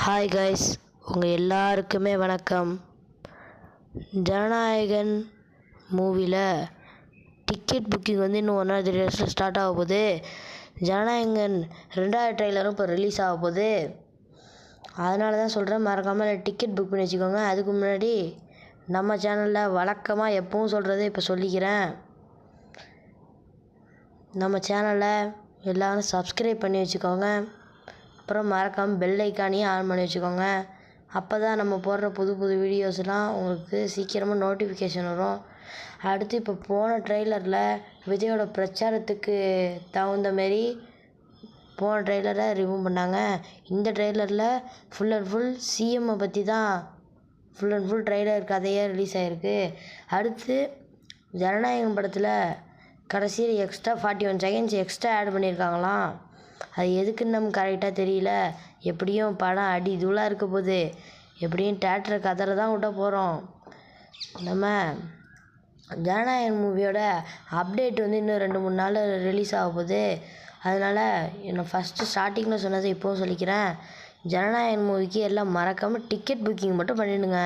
Hi guys, உங்கள் எல்லாருக்குமே வணக்கம். ஜனநாயகன் மூவியில் டிக்கெட் புக்கிங் இன்னும் 1.5 டேஸில் ஸ்டார்ட் ஆக போகுது. ஜனநாயகன் 2வது ட்ரெய்லரும் இப்போ ரிலீஸ் ஆக போகுது. அதனால தான் சொல்கிறேன், மறக்காமல் டிக்கெட் புக் பண்ணி வச்சுக்கோங்க. அதுக்கு முன்னாடி நம்ம சேனலில் வழக்கமாக எப்பவும் சொல்கிறது இப்போ சொல்லிக்கிறேன். நம்ம சேனலை எல்லோரும் சப்ஸ்கிரைப் பண்ணி வச்சுக்கோங்க. அப்புறம் மறக்காமல் பெல் ஐக்கானையும் ஆன் பண்ணி வச்சுக்கோங்க. அப்போ தான் நம்ம போடுற புது வீடியோஸ்லாம் உங்களுக்கு சீக்கிரமாக நோட்டிஃபிகேஷன் வரும். அடுத்து இப்போ போன ட்ரெய்லரில் விஜயோட பிரச்சாரத்துக்கு தகுந்த மாரி போன ட்ரெய்லரை ரிமூவ் பண்ணாங்க. இந்த ட்ரெய்லரில் ஃபுல் அண்ட் ஃபுல் சிஎம்மை பற்றி தான் ஃபுல் அண்ட் ஃபுல் ட்ரெய்லர் கதையாக ரிலீஸ் ஆகிருக்கு. அடுத்து ஜனநாயகன் படத்தில் கடைசியில் எக்ஸ்ட்ரா 41 செகண்ட்ஸ் எக்ஸ்ட்ரா ஆட் பண்ணியிருக்காங்களாம். அது எதுக்குன்னு நமக்கு கரெக்டாக தெரியல. எப்படியும் படம் அடி தூளாக இருக்க போகுது. எப்படியும் தேட்டரை கதற தான் விட போகிறோம். நம்ம ஜனநாயகன் மூவியோட அப்டேட் இன்னும் 2-3 நாளில் ரிலீஸ் ஆக போகுது. அதனால் நான் ஃபஸ்ட்டு ஸ்டார்டிங்கில் சொன்னதை இப்போவும் சொல்லிக்கிறேன். ஜனநாயகன் மூவிக்கு எல்லாம் மறக்காமல் டிக்கெட் புக்கிங் மட்டும் பண்ணிவிடுங்க.